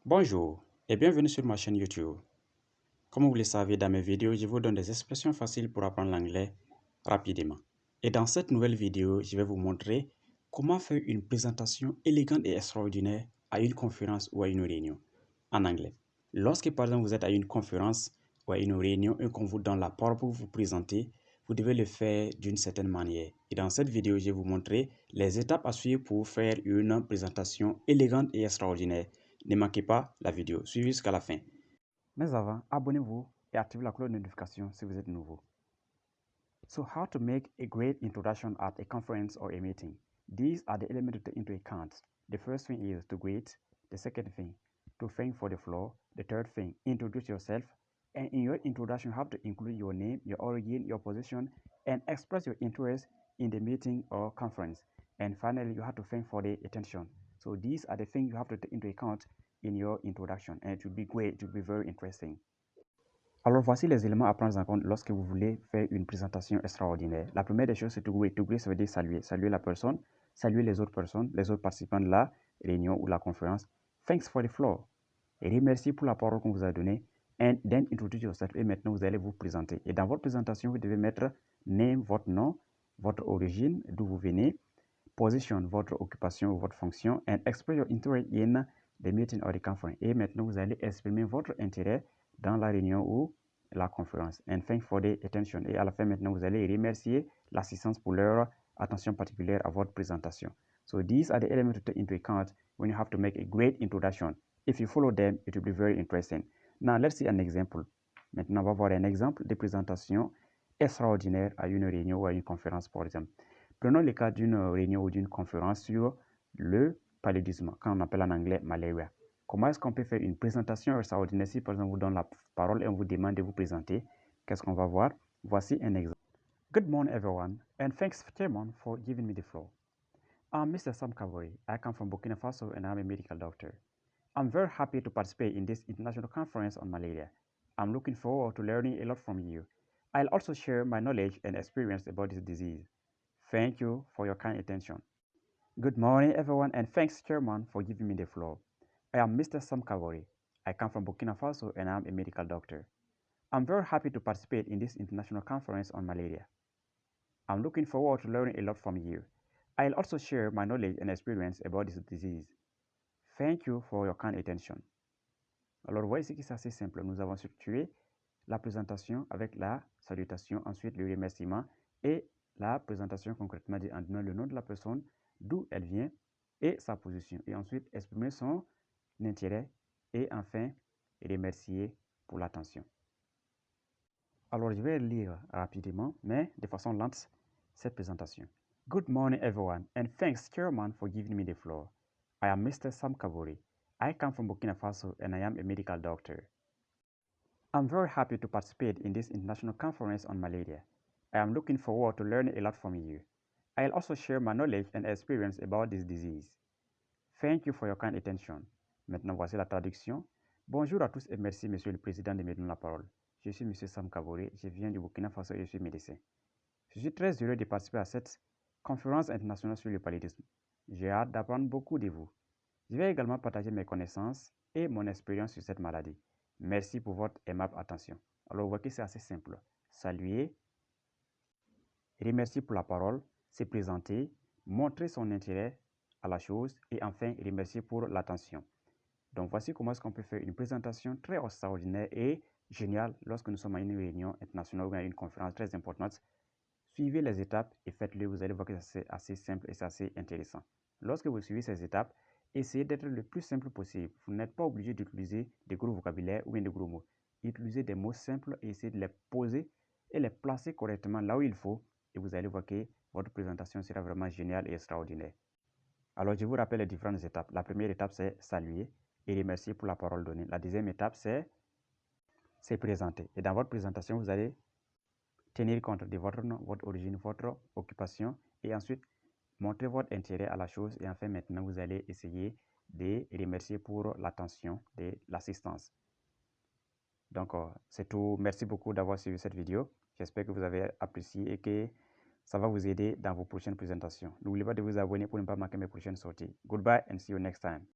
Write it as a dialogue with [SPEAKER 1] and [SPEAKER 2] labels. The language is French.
[SPEAKER 1] Bonjour et bienvenue sur ma chaîne YouTube. Comme vous le savez, dans mes vidéos, je vous donne des expressions faciles pour apprendre l'anglais rapidement. Et dans cette nouvelle vidéo, je vais vous montrer comment faire une présentation élégante et extraordinaire à une conférence ou à une réunion en anglais. Lorsque par exemple vous êtes à une conférence ou à une réunion et qu'on vous donne la parole pour vous présenter, vous devez le faire d'une certaine manière. Et dans cette vidéo, je vais vous montrer les étapes à suivre pour faire une présentation élégante et extraordinaire. Ne manquez pas la vidéo, suivez jusqu'à la fin. Mais avant, abonnez-vous et activez la cloche de notification si vous êtes nouveau. So how to make a great introduction at a conference or a meeting? These are the elements to take into account. The first thing is to greet. The second thing, to thank for the floor. The third thing, introduce yourself. And in your introduction, you have to include your name, your origin, your position, and express your interest in the meeting or conference. And finally, you have to thank for the attention. So these are the things you have to take into account in your introduction, and it will be great, it will be very interesting. Alors voici les éléments à prendre en compte lorsque vous voulez faire une présentation extraordinaire. La première des choses, c'est to greet. To greet, ça veut dire saluer. Saluer la personne, saluer les autres personnes, les autres participants de la réunion ou la conférence. Thanks for the floor. Et remercier pour la parole qu'on vous a donnée. And then introduce yourself. Et maintenant, vous allez vous présenter. Et dans votre présentation, vous devez mettre name, votre nom, votre origine, d'où vous venez, position, votre occupation ou votre fonction, and express your interest in the meeting or the conference. Et maintenant, vous allez exprimer votre intérêt dans la réunion ou la conférence. And thank for the attention. Et à la fin, maintenant, vous allez remercier l'assistance pour leur attention particulière à votre présentation. So these are the elements to take into account when you have to make a great introduction. If you follow them, it will be very interesting. Now, let's see an example. Maintenant, on va voir un exemple de présentation extraordinaire à une réunion ou à une conférence, par exemple. Prenons le cas d'une réunion ou d'une conférence sur le paludisme, qu'on appelle en anglais malaria. Comment est-ce qu'on peut faire une présentation extraordinaire si par exemple on vous donne la parole et on vous demande de vous présenter? Qu'est-ce qu'on va voir? Voici un exemple. Good morning everyone and thanks Chairman for giving me the floor. I'm Mr. Sam Kavori. I come from Burkina Faso and I'm a medical doctor. I'm very happy to participate in this international conference on malaria. I'm looking forward to learning a lot from you. I'll also share my knowledge and experience about this disease. Thank you for your kind attention. Good morning, everyone, and thanks, Chairman, for giving me the floor. I am Mr. Sam Kavori. I come from Burkina Faso and I'm a medical doctor. I'm very happy to participate in this international conference on malaria. I'm looking forward to learning a lot from you. I'll also share my knowledge and experience about this disease. Thank you for your kind attention. Alors, vous voyez ici que c'est assez simple. Nous avons structuré la présentation avec la salutation, ensuite le remerciement et la présentation concrètement en donnant le nom de la personne, d'où elle vient et sa position. Et ensuite exprimer son intérêt et enfin remercier pour l'attention. Alors je vais lire rapidement, mais de façon lente, cette présentation. Good morning everyone and thanks Chairman for giving me the floor. I am Mr. Sam Kavori. I come from Burkina Faso and I am a medical doctor. I'm very happy to participate in this international conference on malaria. I am looking forward to learning a lot from you. I'll also share my knowledge and experience about this disease. Thank you for your kind attention. Maintenant, voici la traduction. Bonjour à tous et merci, Monsieur le Président, de me donner la parole. Je suis Monsieur Sam Kavori, je viens du Burkina Faso et je suis médecin. Je suis très heureux de participer à cette conférence internationale sur le paludisme. J'ai hâte d'apprendre beaucoup de vous. Je vais également partager mes connaissances et mon expérience sur cette maladie. Merci pour votre aimable attention. Alors, vous voyez que c'est assez simple. Saluer, remercier pour la parole, se présenter, montrer son intérêt à la chose et enfin remercier pour l'attention. Donc, voici comment est-ce qu'on peut faire une présentation très extraordinaire et géniale lorsque nous sommes à une réunion internationale ou à une conférence très importante. Suivez les étapes et faites-le. Vous allez voir que c'est assez simple et c'est assez intéressant. Lorsque vous suivez ces étapes, essayez d'être le plus simple possible. Vous n'êtes pas obligé d'utiliser des gros vocabulaires ou bien des gros mots. Utilisez des mots simples et essayez de les poser et les placer correctement là où il faut. Et vous allez voir que votre présentation sera vraiment géniale et extraordinaire. Alors, je vous rappelle les différentes étapes. La première étape, c'est saluer et remercier pour la parole donnée. La deuxième étape, c'est présenter. Et dans votre présentation, vous allez tenir compte de votre nom, votre origine, votre occupation et ensuite montrer votre intérêt à la chose et enfin maintenant vous allez essayer de remercier pour l'attention de l'assistance. Donc c'est tout. Merci beaucoup d'avoir suivi cette vidéo. J'espère que vous avez apprécié et que ça va vous aider dans vos prochaines présentations. N'oubliez pas de vous abonner pour ne pas manquer mes prochaines sorties. Goodbye and see you next time.